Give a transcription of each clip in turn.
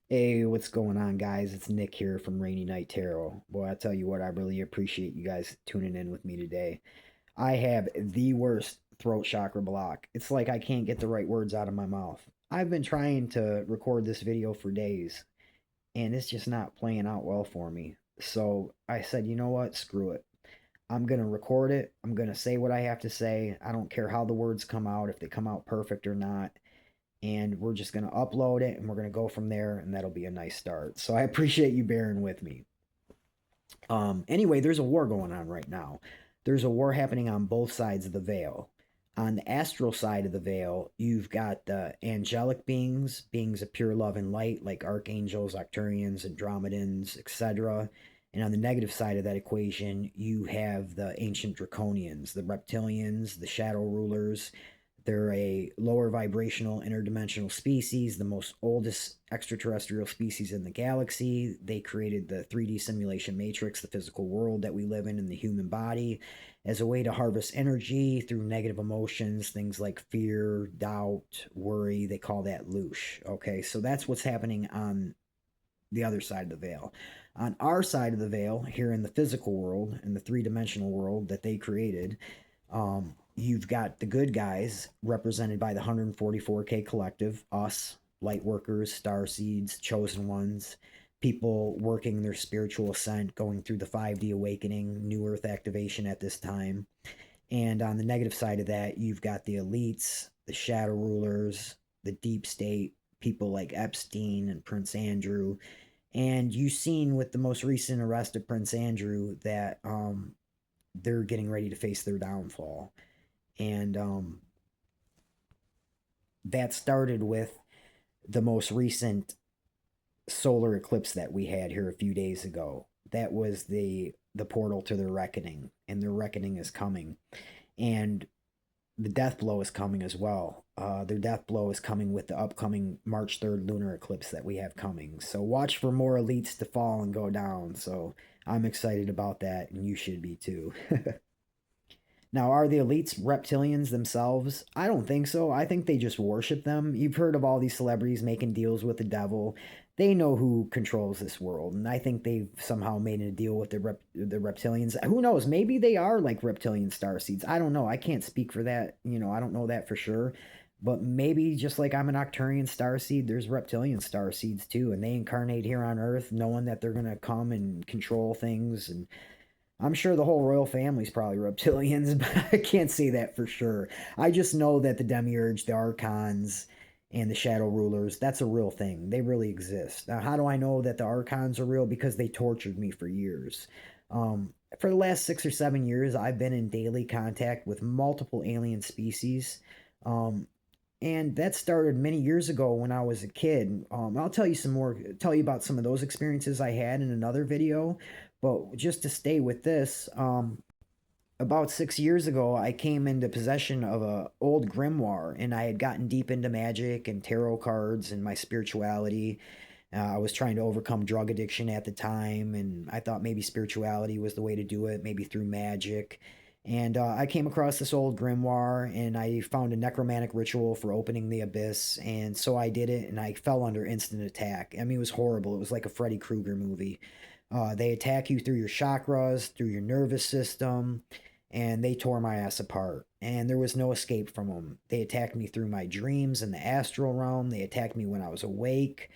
Hey, what's going on, guys? It's Nick here from Rainy Night Tarot. Boy, I tell you what, I really appreciate you guys tuning in with me today. I have the worst throat chakra block. It's like I can't get the right words out of my mouth. I've been trying to record this video for days, and it's just not playing out well for me. So I said, you know what? Screw it. I'm going to record it. I'm going to say what I have to say. I don't care how the words come out, if they come out perfect or not, and we're just going to upload it and we're going to go from there, and that'll be a nice start. So I appreciate you bearing with me. Anyway, there's a war going on right now. There's a war happening on both sides of the veil. On the astral side of the veil, you've got the angelic beings, beings of pure love and light, like archangels, Arcturians, Andromedans, etc. And on the negative side of that equation, you have the ancient draconians, the reptilians, the shadow rulers. They're a lower vibrational interdimensional species, the most oldest extraterrestrial species in the galaxy. They created the 3D simulation matrix, the physical world that we live in the human body, as a way to harvest energy through negative emotions, things like fear, doubt, worry. They call that loosh. Okay, so that's what's happening on the other side of the veil. On our side of the veil, here in the physical world, in the three-dimensional world that they created, you've got the good guys represented by the 144K collective, us, light workers, star seeds, chosen ones, people working their spiritual ascent, going through the 5D awakening, new earth activation at this time. And on the negative side of that, you've got the elites, the shadow rulers, the deep state, people like Epstein and Prince Andrew. And you've seen with the most recent arrest of Prince Andrew that they're getting ready to face their downfall. And that started with the most recent solar eclipse that we had here a few days ago. That was the portal to their reckoning, and their reckoning is coming. And the death blow is coming as well. Their death blow is coming with the upcoming March 3rd lunar eclipse that we have coming. So watch for more elites to fall and go down. So I'm excited about that, and you should be too. Now, are the elites reptilians themselves? I don't think so. I think they just worship them. You've heard of all these celebrities making deals with the devil. They know who controls this world, and I think they've somehow made a deal with the reptilians. Who knows? Maybe they are like reptilian star seeds. I don't know. I can't speak for that. I don't know that for sure. But maybe just like I'm an Arcturian star seed, there's reptilian star seeds too, and they incarnate here on Earth, knowing that they're gonna come and control things. And I'm sure the whole royal family's probably reptilians, but I can't say that for sure. I just know that the demiurge, the archons, and the shadow rulers, that's a real thing. They really exist. Now, how do I know that the archons are real? Because they tortured me for years. For the last 6 or 7 years, I've been in daily contact with multiple alien species. Um, and that started many years ago when I was a kid. I'll tell you about some of those experiences I had in another video. But just to stay with this, about 6 years ago, I came into possession of a old grimoire, and I had gotten deep into magic and tarot cards and my spirituality. I was trying to overcome drug addiction at the time, and I thought maybe spirituality was the way to do it, maybe through magic. And I came across this old grimoire, and I found a necromantic ritual for opening the abyss, and so I did it, and I fell under instant attack. I mean, it was horrible. It was like a Freddy Krueger movie. They attack you through your chakras, through your nervous system, and they tore my ass apart. And there was no escape from them. They attacked me through my dreams in the astral realm. They attacked me when I was awake.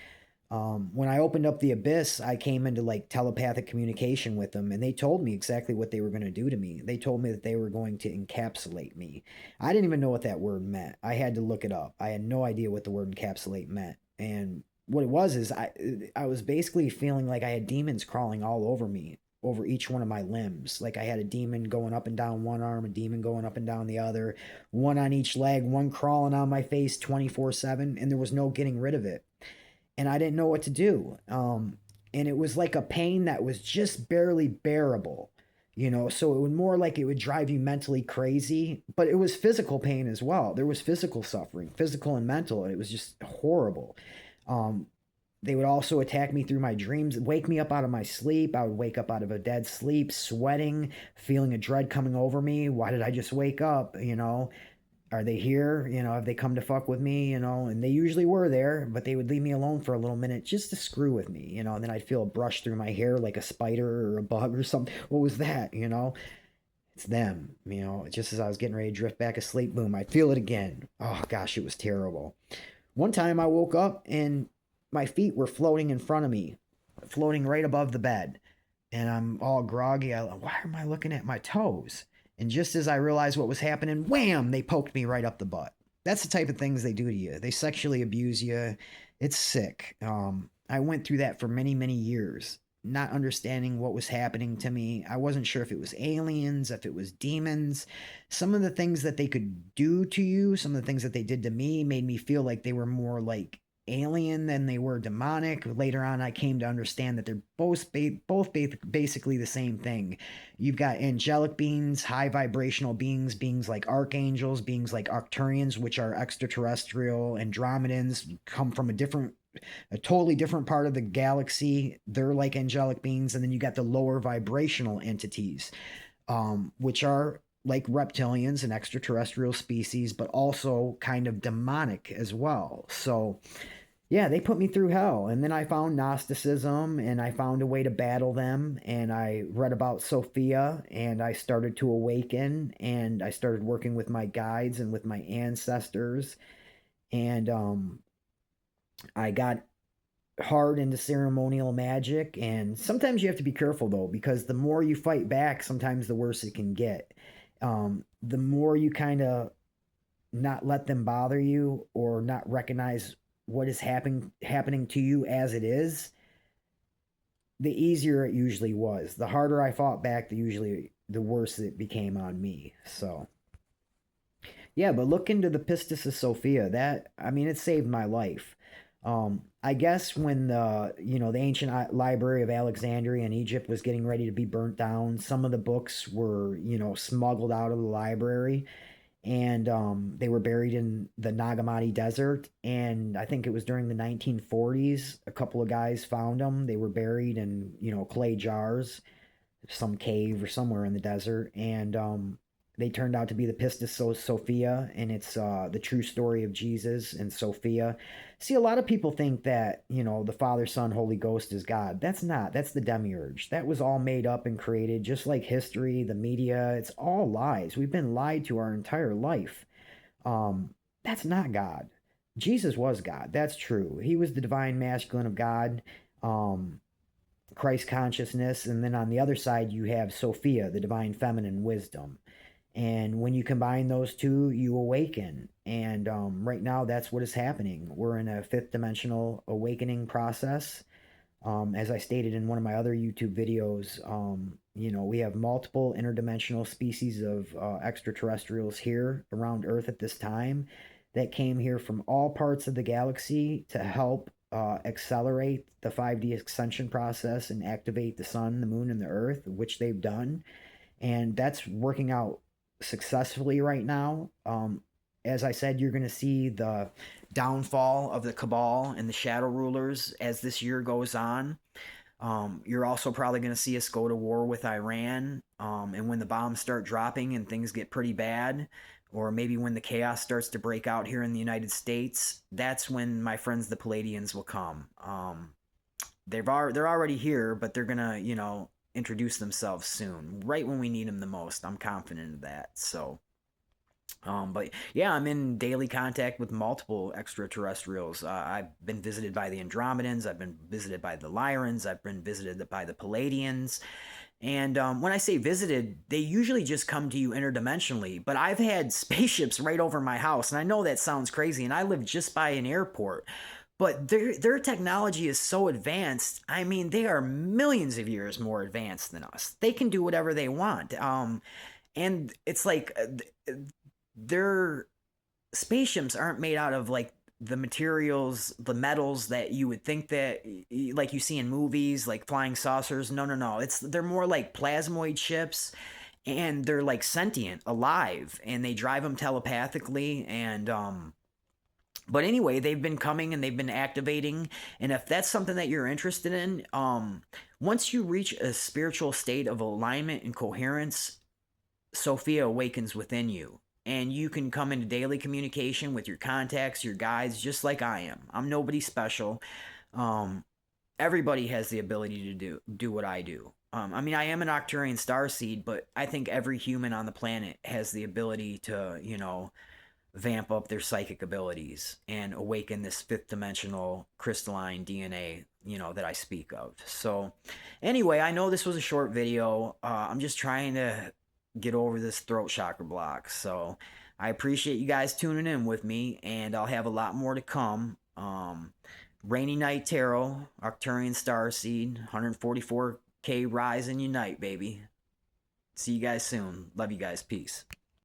When I opened up the abyss, I came into like telepathic communication with them, and they told me exactly what they were going to do to me. They told me that they were going to encapsulate me. I didn't even know what that word meant. I had to look it up. I had no idea what the word encapsulate meant. And what it was is I was basically feeling like I had demons crawling all over me, over each one of my limbs. Like I had a demon going up and down one arm, a demon going up and down the other, one on each leg, one crawling on my face 24/7, and there was no getting rid of it. And I didn't know what to do. And it was like a pain that was just barely bearable, so it would more like it would drive you mentally crazy, but it was physical pain as well. There was physical suffering, physical and mental, and it was just horrible. Um, they would also attack me through my dreams, wake me up out of my sleep. I would wake up out of a dead sleep, sweating, feeling a dread coming over me. Why did I just wake up? are they here? Have they come to fuck with me? And they usually were there, but they would leave me alone for a little minute just to screw with me, and then I'd feel a brush through my hair like a spider or a bug or something. What was that? It's them, just as I was getting ready to drift back asleep, boom, I'd feel it again. Oh gosh, it was terrible. One time I woke up and my feet were floating in front of me, floating right above the bed. And I'm all groggy. Why am I looking at my toes? And just as I realized what was happening, wham, they poked me right up the butt. That's the type of things they do to you. They sexually abuse you. It's sick. I went through that for many, many years, not understanding what was happening to me. I wasn't sure if it was aliens, if it was demons. Some of the things that they could do to you, some of the things that they did to me made me feel like they were more like alien than they were demonic. Later on, I came to understand that they're both basically the same thing. You've got angelic beings, high vibrational beings, beings like archangels, beings like Arcturians, which are extraterrestrial. Andromedans come from a totally different part of the galaxy. They're like angelic beings. And then you got the lower vibrational entities, which are like reptilians and extraterrestrial species, but also kind of demonic as well. So yeah, they put me through hell. And then I found Gnosticism and I found a way to battle them. And I read about Sophia and I started to awaken and I started working with my guides and with my ancestors. And I got hard into ceremonial magic. And sometimes you have to be careful though, because the more you fight back, sometimes the worse it can get. The more you kind of not let them bother you or not recognize what is happening to you as it is, the easier it usually was. The harder I fought back, the worse it became on me. So yeah, but look into the Pistis of Sophia. It saved my life. I guess when the ancient library of Alexandria in Egypt was getting ready to be burnt down, some of the books were, smuggled out of the library and they were buried in the Nagamati Desert. And I think it was during the 1940s, a couple of guys found them. They were buried in, clay jars, some cave or somewhere in the desert. And they turned out to be the Pistis Sophia, and it's the true story of Jesus and Sophia. See, a lot of people think that, the Father, Son, Holy Ghost is God. That's not. That's the demiurge. That was all made up and created, just like history, the media. It's all lies. We've been lied to our entire life. That's not God. Jesus was God. That's true. He was the divine masculine of God, Christ consciousness. And then on the other side, you have Sophia, the divine feminine wisdom. And when you combine those two, you awaken. And right now, that's what is happening. We're in a fifth dimensional awakening process. As I stated in one of my other YouTube videos, we have multiple interdimensional species of extraterrestrials here around Earth at this time that came here from all parts of the galaxy to help accelerate the 5D ascension process and activate the sun, the moon, and the Earth, which they've done. And that's working out successfully right now. As I said, you're going to see the downfall of the cabal and the shadow rulers as this year goes on. You're also probably going to see us go to war with Iran. And when the bombs start dropping and things get pretty bad, or maybe when the chaos starts to break out here in the United States, that's when my friends the Palladians will come. They're already here, but they're going to, introduce themselves soon, right when we need them the most. I'm confident of that. So but yeah, I'm in daily contact with multiple extraterrestrials. I've been visited by the Andromedans, I've been visited by the Lyrans, I've been visited by the Palladians. And when I say visited, they usually just come to you interdimensionally. But I've had spaceships right over my house, and I know that sounds crazy, and I live just by an airport. But their technology is so advanced. I mean, they are millions of years more advanced than us. They can do whatever they want. And it's like their spaceships aren't made out of like the materials, the metals that you would think that like you see in movies, like flying saucers. No. They're more like plasmoid ships, and they're like sentient, alive, and they drive them telepathically. And but anyway, they've been coming and they've been activating. And if that's something that you're interested in, once you reach a spiritual state of alignment and coherence, Sophia awakens within you. and you can come into daily communication with your contacts, your guides, just like I am. I'm nobody special. Um, Everybody has the ability to do what I do. I mean, I am an Arcturian starseed, but I think every human on the planet has the ability to, vamp up their psychic abilities and awaken this fifth dimensional crystalline DNA, that I speak of. So, anyway, I know this was a short video. I'm just trying to get over this throat chakra block. So, I appreciate you guys tuning in with me, and I'll have a lot more to come. Rainy Night Tarot, Arcturian Starseed, 144K Rise and Unite, baby. See you guys soon. Love you guys. Peace.